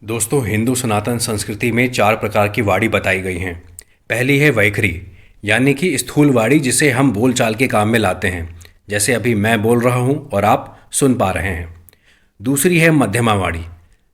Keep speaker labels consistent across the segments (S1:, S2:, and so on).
S1: दोस्तों, हिंदू सनातन संस्कृति में 4 प्रकार की वाणी बताई गई हैं। पहली है वैखरी, यानी कि स्थूल वाणी, जिसे हम बोलचाल के काम में लाते हैं, जैसे अभी मैं बोल रहा हूँ और आप सुन पा रहे हैं। दूसरी है मध्यमा वाणी,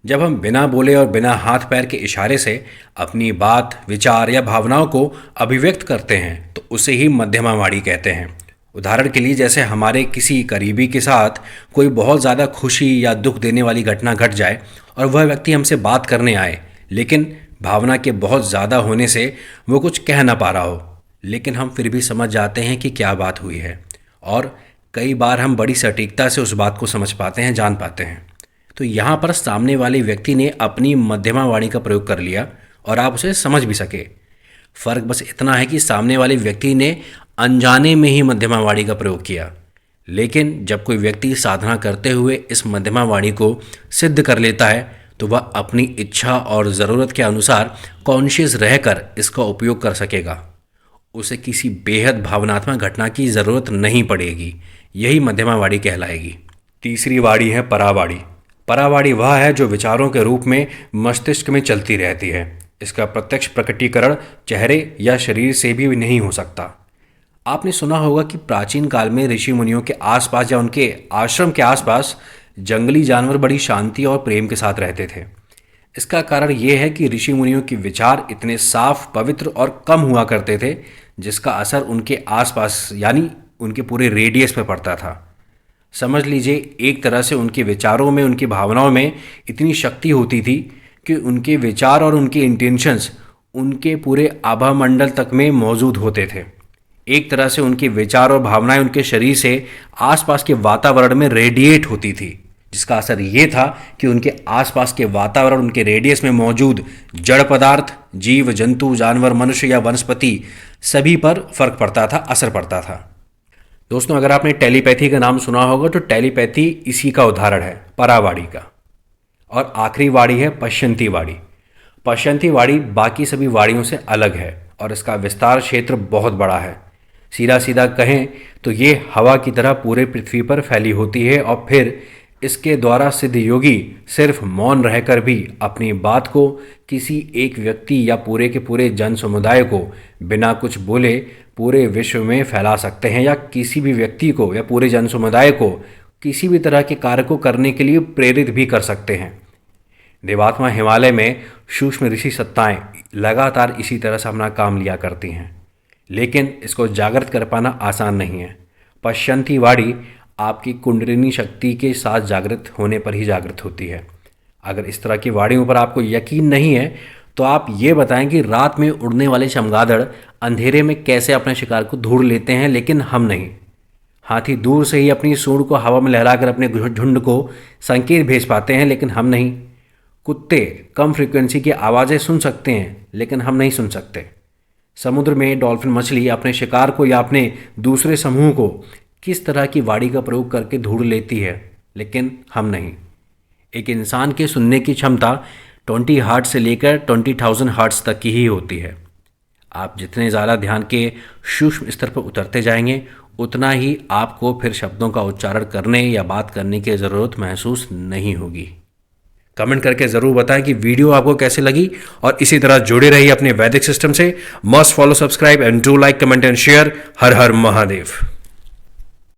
S1: जब हम बिना बोले और बिना हाथ पैर के इशारे से अपनी बात, विचार या भावनाओं को अभिव्यक्त करते हैं तो उसे ही मध्यमा वाणी कहते हैं। उदाहरण के लिए, जैसे हमारे किसी करीबी के साथ कोई बहुत ज़्यादा खुशी या दुख देने वाली घटना घट जाए और वह व्यक्ति हमसे बात करने आए, लेकिन भावना के बहुत ज़्यादा होने से वो कुछ कह ना पा रहा हो, लेकिन हम फिर भी समझ जाते हैं कि क्या बात हुई है, और कई बार हम बड़ी सटीकता से उस बात को समझ पाते हैं, जान पाते हैं। तो यहाँ पर सामने वाले व्यक्ति ने अपनी मध्यमा वाणी का प्रयोग कर लिया और आप उसे समझ भी सके। फ़र्क बस इतना है कि सामने वाले व्यक्ति ने अनजाने में ही मध्यमा वाणी का प्रयोग किया, लेकिन जब कोई व्यक्ति साधना करते हुए इस मध्यमा वाणी को सिद्ध कर लेता है तो वह अपनी इच्छा और ज़रूरत के अनुसार कॉन्शियस रहकर इसका उपयोग कर सकेगा। उसे किसी बेहद भावनात्मक घटना की ज़रूरत नहीं पड़ेगी। यही मध्यमा वाणी कहलाएगी। तीसरी वाणी है परावाणी। परावाणी वह है जो विचारों के रूप में मस्तिष्क में चलती रहती है। इसका प्रत्यक्ष प्रकटीकरण चेहरे या शरीर से भी नहीं हो सकता। आपने सुना होगा कि प्राचीन काल में ऋषि मुनियों के आसपास या उनके आश्रम के आसपास जंगली जानवर बड़ी शांति और प्रेम के साथ रहते थे। इसका कारण ये है कि ऋषि मुनियों के विचार इतने साफ, पवित्र और कम हुआ करते थे, जिसका असर उनके आसपास यानी उनके पूरे रेडियस में पड़ता था। समझ लीजिए, एक तरह से उनके विचारों में, उनकी भावनाओं में इतनी शक्ति होती थी कि उनके विचार और उनके इंटेंशंस उनके पूरे आभा मंडल तक में मौजूद होते थे। एक तरह से उनके विचार और भावनाएं उनके शरीर से आसपास के वातावरण में रेडिएट होती थी, जिसका असर ये था कि उनके आसपास के वातावरण, उनके रेडियस में मौजूद जड़ पदार्थ, जीव जंतु, जानवर, मनुष्य या वनस्पति, सभी पर फर्क पड़ता था, असर पड़ता था। दोस्तों, अगर आपने टेलीपैथी का नाम सुना होगा तो टेलीपैथी इसी का उदाहरण है, परावाणी का। और आखिरी वाणी है पश्यंती वाणी। पश्यंती वाणी बाकी सभी वाणियों से अलग है और इसका विस्तार क्षेत्र बहुत बड़ा है। सीधा सीधा कहें तो ये हवा की तरह पूरे पृथ्वी पर फैली होती है और फिर इसके द्वारा सिद्ध योगी सिर्फ मौन रहकर भी अपनी बात को किसी एक व्यक्ति या पूरे के पूरे जन समुदाय को बिना कुछ बोले पूरे विश्व में फैला सकते हैं, या किसी भी व्यक्ति को या पूरे जन समुदाय को किसी भी तरह के कार्य को करने के लिए प्रेरित भी कर सकते हैं। देवात्मा हिमालय में सूक्ष्म ऋषि सत्ताएं लगातार इसी तरह से अपना काम लिया करती हैं, लेकिन इसको जागृत कर पाना आसान नहीं है। पश्यंती वाणी आपकी कुंडलिनी शक्ति के साथ जागृत होने पर ही जागृत होती है। अगर इस तरह की वाणियों पर आपको यकीन नहीं है तो आप ये बताएं कि रात में उड़ने वाले चमगादड़ अंधेरे में कैसे अपने शिकार को ढूंढ लेते हैं, लेकिन हम नहीं। हाथी दूर से ही अपनी सूंड को हवा में लहराकर अपने झुंड को संकेत भेज पाते हैं, लेकिन हम नहीं। कुत्ते कम फ्रीक्वेंसी की आवाज़ें सुन सकते हैं, लेकिन हम नहीं सुन सकते। समुद्र में डॉल्फिन मछली अपने शिकार को या अपने दूसरे समूह को किस तरह की वाणी का प्रयोग करके ढूंढ लेती है, लेकिन हम नहीं। एक इंसान के सुनने की क्षमता 20 हर्ट्ज से लेकर 20,000 हर्ट्ज तक की ही होती है। आप जितने ज़्यादा ध्यान के सूक्ष्म स्तर पर उतरते जाएंगे, उतना ही आपको फिर शब्दों का उच्चारण करने या बात करने की ज़रूरत महसूस नहीं होगी। कमेंट करके ज़रूर बताएं कि वीडियो आपको कैसे लगी, और इसी तरह जुड़े रहिए अपने वैदिक सिस्टम से। Must follow, subscribe and do like, comment and share. Her her Mahadev.